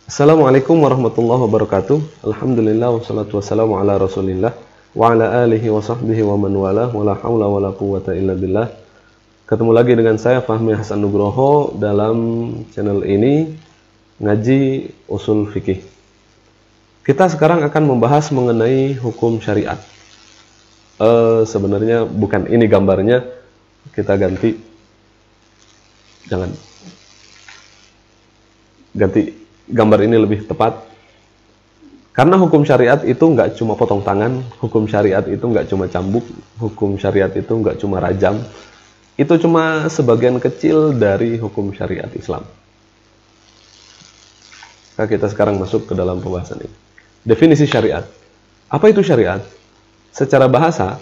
Assalamualaikum warahmatullahi wabarakatuh. Alhamdulillah wassalatu wassalamu ala Rasulillah wa ala alihi wa sahbihi wa man walah wa la haula wa la quwwata illa billah. Ketemu lagi dengan saya Fahmi Hasan Nugroho dalam channel ini ngaji usul fikih. Kita sekarang akan membahas mengenai hukum syariat. Sebenarnya bukan ini gambarnya, kita ganti gambar ini lebih tepat. Karena hukum syariat itu nggak cuma potong tangan, hukum syariat itu nggak cuma cambuk, hukum syariat itu nggak cuma rajam. Itu cuma sebagian kecil dari hukum syariat Islam. Nah, kita sekarang masuk ke dalam pembahasan ini. Definisi syariat. Apa itu syariat? Secara bahasa,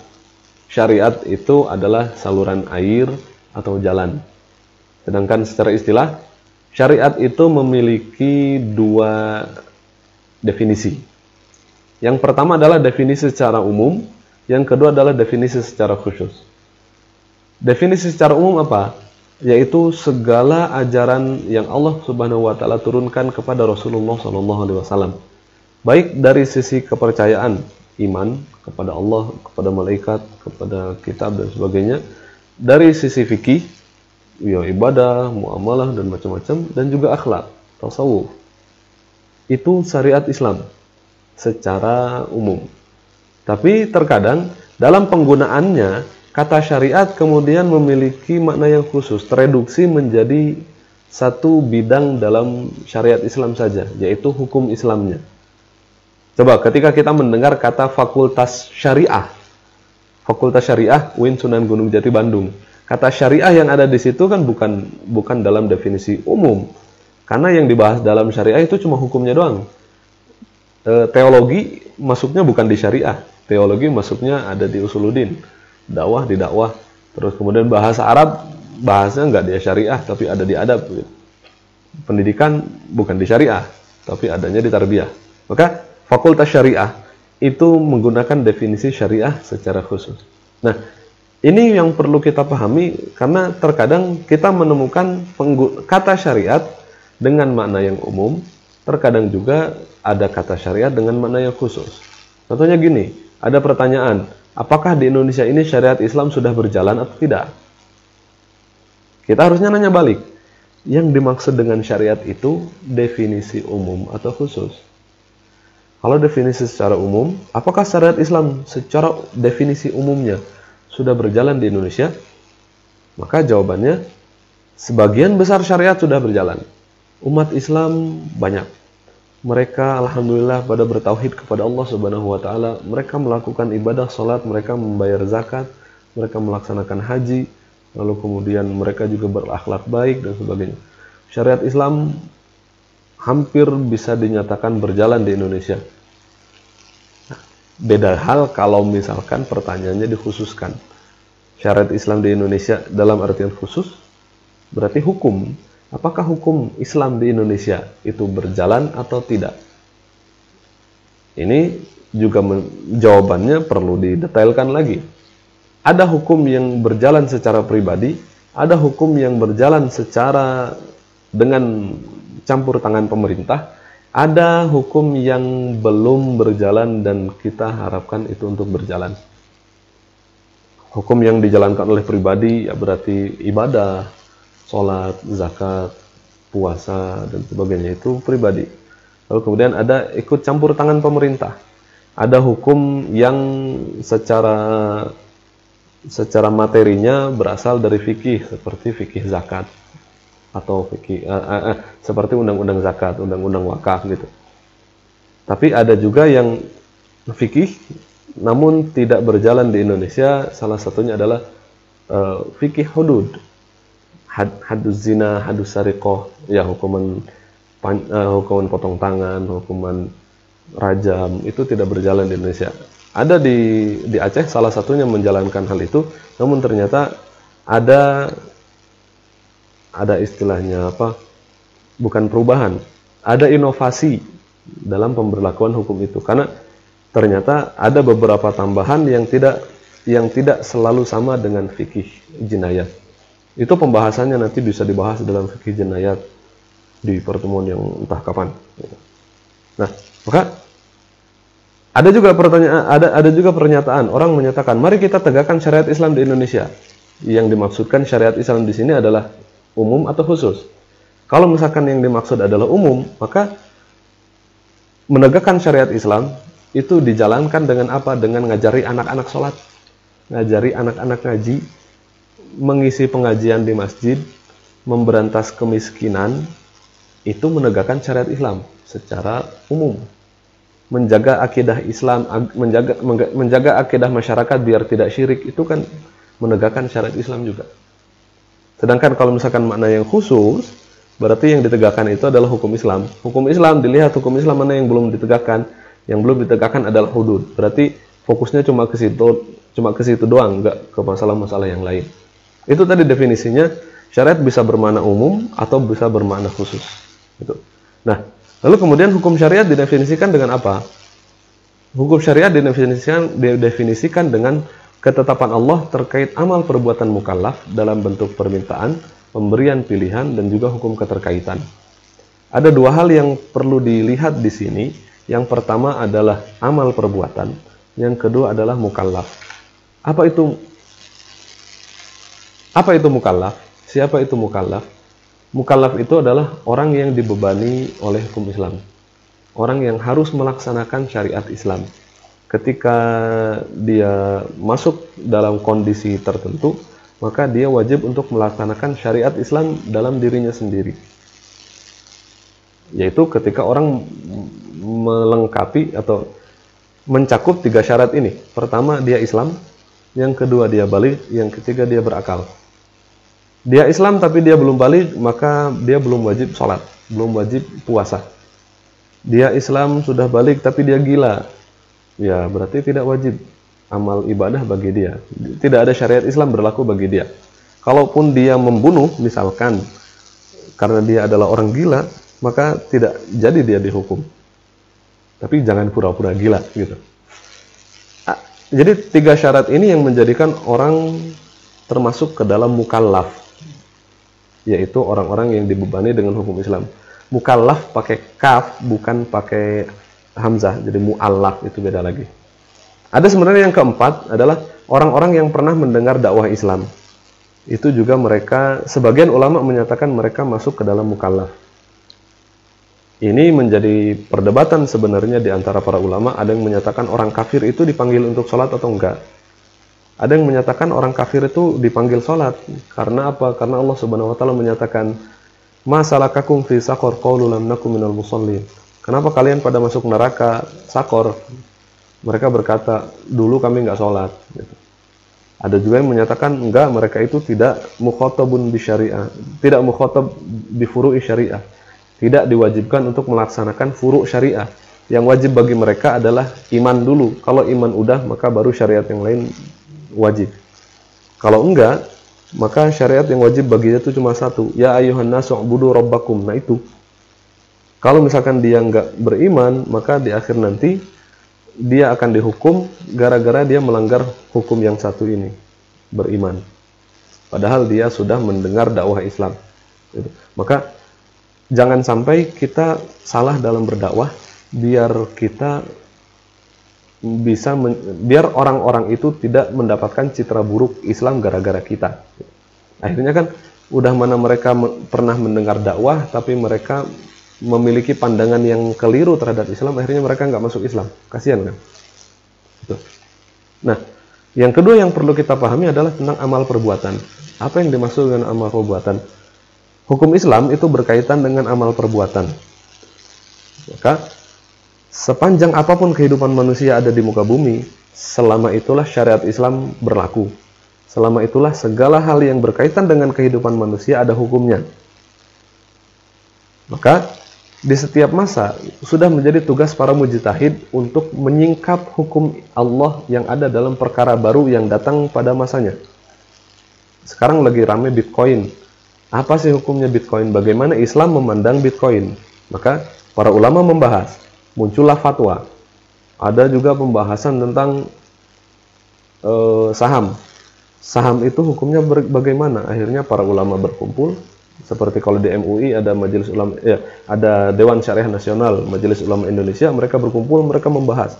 syariat itu adalah saluran air atau jalan. Sedangkan secara istilah, syariat itu memiliki dua definisi. Yang pertama adalah definisi secara umum, yang kedua adalah definisi secara khusus. Definisi secara umum apa? Yaitu segala ajaran yang Allah Subhanahu wa taala turunkan kepada Rasulullah SAW. Baik dari sisi kepercayaan, iman kepada Allah, kepada malaikat, kepada kitab dan sebagainya, dari sisi fikih, ya ibadah, muamalah dan macam-macam, dan juga akhlak, tasawuf. Itu syariat Islam secara umum. Tapi terkadang dalam penggunaannya kata syariat kemudian memiliki makna yang khusus, tereduksi menjadi satu bidang dalam syariat Islam saja, yaitu hukum Islamnya. Coba ketika kita mendengar kata Fakultas Syariah UIN Sunan Gunung Jati Bandung, kata syariah yang ada di situ kan bukan dalam definisi umum. Karena yang dibahas dalam syariah itu cuma hukumnya doang. Teologi masuknya bukan di syariah. Teologi masuknya ada di usuluddin. Dakwah di dakwah. Terus kemudian bahasa Arab, bahasanya nggak di syariah, tapi ada di adab. Pendidikan bukan di syariah, tapi adanya di tarbiyah. Maka Fakultas Syariah itu menggunakan definisi syariah secara khusus. Nah, ini yang perlu kita pahami karena terkadang kita menemukan kata syariat dengan makna yang umum, terkadang juga ada kata syariat dengan makna yang khusus. Contohnya gini, ada pertanyaan, apakah di Indonesia ini syariat Islam sudah berjalan atau tidak? Kita harusnya nanya balik, yang dimaksud dengan syariat itu definisi umum atau khusus? Kalau definisi secara umum, apakah syariat Islam secara definisi umumnya sudah berjalan di Indonesia? Maka jawabannya, sebagian besar syariat sudah berjalan. Umat Islam banyak. Mereka alhamdulillah pada bertauhid kepada Allah Subhanahu wa taala, mereka melakukan ibadah salat, mereka membayar zakat, mereka melaksanakan haji, lalu kemudian mereka juga berakhlak baik dan sebagainya. Syariat Islam hampir bisa dinyatakan berjalan di Indonesia. Beda hal kalau misalkan pertanyaannya dikhususkan. Syariat Islam di Indonesia dalam artian khusus, berarti hukum. Apakah hukum Islam di Indonesia itu berjalan atau tidak? Ini juga jawabannya perlu didetailkan lagi. Ada hukum yang berjalan secara pribadi, ada hukum yang berjalan secara dengan campur tangan pemerintah, ada hukum yang belum berjalan dan kita harapkan itu untuk berjalan. Hukum yang dijalankan oleh pribadi ya berarti ibadah, sholat, zakat, puasa dan sebagainya itu pribadi. Lalu kemudian ada ikut campur tangan pemerintah. Ada hukum yang secara materinya berasal dari fikih seperti fikih zakat. Atau fikih seperti undang-undang zakat, undang-undang wakaf gitu. Tapi ada juga yang fikih namun tidak berjalan di Indonesia. Salah satunya adalah fikih hudud, hadus zina, hadus sariqah, ya hukuman potong tangan, hukuman rajam itu tidak berjalan di Indonesia. Ada di Aceh salah satunya menjalankan hal itu, namun ternyata ada istilahnya apa? Bukan perubahan, ada inovasi dalam pemberlakuan hukum itu. Karena ternyata ada beberapa tambahan yang tidak selalu sama dengan fikih jinayat. Itu pembahasannya nanti bisa dibahas dalam fikih jinayat. di pertemuan yang entah kapan. Nah, maka ada juga pernyataan orang menyatakan, mari kita tegakkan syariat Islam di Indonesia. Yang dimaksudkan syariat Islam di sini adalah umum atau khusus. Kalau misalkan yang dimaksud adalah umum, maka menegakkan syariat Islam itu dijalankan dengan apa? Dengan ngajari anak-anak sholat, ngajari anak-anak ngaji, mengisi pengajian di masjid, memberantas kemiskinan, itu menegakkan syariat Islam secara umum. Menjaga akidah Islam, menjaga akidah masyarakat biar tidak syirik, itu kan menegakkan syariat Islam juga. Sedangkan kalau misalkan makna yang khusus, berarti yang ditegakkan itu adalah hukum Islam. Hukum Islam, dilihat hukum Islam mana yang belum ditegakkan. Yang belum ditegakkan adalah hudud. Berarti fokusnya cuma ke situ doang, enggak ke masalah-masalah yang lain. Itu tadi definisinya, syariat bisa bermakna umum atau bisa bermakna khusus. Gitu. Nah, lalu kemudian hukum syariat didefinisikan dengan apa? Hukum syariat didefinisikan dengan ketetapan Allah terkait amal perbuatan mukallaf dalam bentuk permintaan, pemberian pilihan, dan juga hukum keterkaitan. Ada dua hal yang perlu dilihat di sini. Yang pertama adalah amal perbuatan, yang kedua adalah mukallaf. Apa itu mukallaf? Siapa itu mukallaf? Mukallaf itu adalah orang yang dibebani oleh hukum Islam. Orang yang harus melaksanakan syariat Islam. Ketika dia masuk dalam kondisi tertentu, maka dia wajib untuk melaksanakan syariat Islam dalam dirinya sendiri. Yaitu ketika orang melengkapi atau mencakup 3 syarat ini. Pertama, dia Islam. Yang kedua, dia baligh. Yang ketiga, dia berakal. Dia Islam tapi dia belum baligh, maka dia belum wajib sholat, belum wajib puasa. Dia Islam sudah baligh tapi dia gila, ya berarti tidak wajib amal ibadah bagi dia. Tidak ada syariat Islam berlaku bagi dia. Kalaupun dia membunuh misalkan karena dia adalah orang gila, maka tidak jadi dia dihukum. Tapi jangan pura-pura gila gitu. Jadi 3 syarat ini yang menjadikan orang termasuk ke dalam mukallaf, yaitu orang-orang yang dibebani dengan hukum Islam. Mukallaf pakai kaf, bukan pakai hamzah, jadi mu'allaf itu beda lagi. Ada sebenarnya yang keempat adalah orang-orang yang pernah mendengar dakwah Islam. Itu juga mereka, sebagian ulama menyatakan mereka masuk ke dalam mukallaf. Ini menjadi perdebatan sebenarnya di antara para ulama. Ada yang menyatakan orang kafir itu dipanggil untuk sholat atau enggak. Ada yang menyatakan orang kafir itu dipanggil sholat. Karena apa? Karena Allah Subhanahu wa Ta'ala menyatakan, Ma salakakum fi saqar qalu lam nakum minal musallin. Kenapa kalian pada masuk neraka Sakor? Mereka berkata, dulu kami enggak sholat. Gitu. Ada juga yang menyatakan enggak, mereka itu tidak mukhatabun bi syariah, tidak mukhatab bi furu'i syariah. Tidak diwajibkan untuk melaksanakan furu' syariah. Yang wajib bagi mereka adalah iman dulu. Kalau iman udah, maka baru syariat yang lain wajib. Kalau enggak, maka syariat yang wajib baginya itu cuma satu. Ya ayyuhan nasu ubudu rabbakum. Nah itu. Kalau misalkan dia enggak beriman, maka di akhir nanti dia akan dihukum gara-gara dia melanggar hukum yang satu ini. Beriman. Padahal dia sudah mendengar dakwah Islam. Gitu. Maka jangan sampai kita salah dalam berdakwah, biar kita biar orang-orang itu tidak mendapatkan citra buruk Islam gara-gara kita. Akhirnya kan udah mana mereka pernah mendengar dakwah, tapi mereka memiliki pandangan yang keliru terhadap Islam, akhirnya mereka nggak masuk Islam. Kasihan kan? Gitu. Nah, yang kedua yang perlu kita pahami adalah tentang amal perbuatan. Apa yang dimaksud dengan amal perbuatan? Hukum Islam itu berkaitan dengan amal perbuatan. Maka sepanjang apapun kehidupan manusia ada di muka bumi, selama itulah syariat Islam berlaku. Selama itulah segala hal yang berkaitan dengan kehidupan manusia ada hukumnya. Maka di setiap masa sudah menjadi tugas para mujtahid untuk menyingkap hukum Allah yang ada dalam perkara baru yang datang pada masanya. Sekarang lagi rame Bitcoin. Apa sih hukumnya Bitcoin? Bagaimana Islam memandang Bitcoin? Maka para ulama membahas. Muncullah fatwa. Ada juga pembahasan tentang saham. Saham itu hukumnya bagaimana? Akhirnya para ulama berkumpul, Seperti kalau di MUI ada Majelis Ulama, ya, ada Dewan Syariah Nasional, Majelis Ulama Indonesia, mereka berkumpul, mereka membahas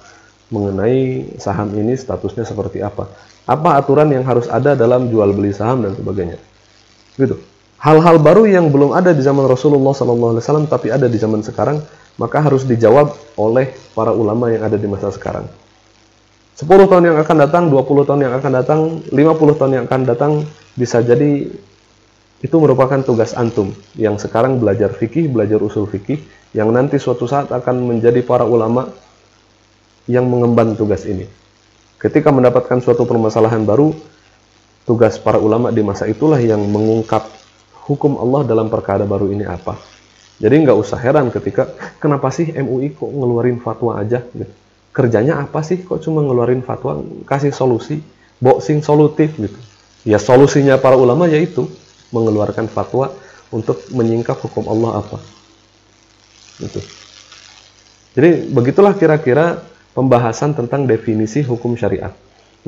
mengenai saham ini statusnya seperti apa aturan yang harus ada dalam jual beli saham dan sebagainya. Gitu. Hal-hal baru yang belum ada di zaman Rasulullah SAW tapi ada di zaman sekarang, maka harus dijawab oleh para ulama yang ada di masa sekarang. 10 tahun yang akan datang, 20 tahun yang akan datang, 50 tahun yang akan datang, bisa jadi itu merupakan tugas antum yang sekarang belajar fikih, belajar usul fikih, yang nanti suatu saat akan menjadi para ulama yang mengemban tugas ini. Ketika mendapatkan suatu permasalahan baru, tugas para ulama di masa itulah yang mengungkap hukum Allah dalam perkara baru ini apa. Jadi nggak usah heran ketika, kenapa sih MUI kok ngeluarin fatwa aja? Gitu. Kerjanya apa sih kok cuma ngeluarin fatwa, kasih solusi, boxing solutif gitu. Ya solusinya para ulama yaitu mengeluarkan fatwa untuk menyingkap hukum Allah apa. Gitu. Jadi begitulah kira-kira pembahasan tentang definisi hukum syariat.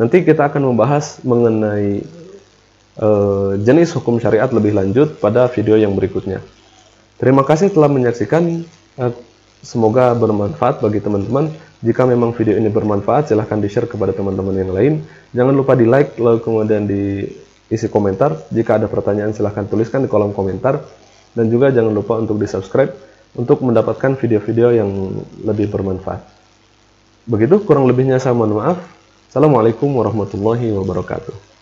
Nanti kita akan membahas mengenai jenis hukum syariat lebih lanjut pada video yang berikutnya. Terima kasih telah menyaksikan. Semoga bermanfaat bagi teman-teman. Jika memang video ini bermanfaat, silahkan di-share kepada teman-teman yang lain. Jangan lupa di-like, lalu kemudian isi komentar. Jika ada pertanyaan silahkan tuliskan di kolom komentar. Dan juga jangan lupa untuk di-subscribe untuk mendapatkan video-video yang lebih bermanfaat. Begitu, kurang lebihnya saya mohon maaf. Assalamualaikum warahmatullahi wabarakatuh.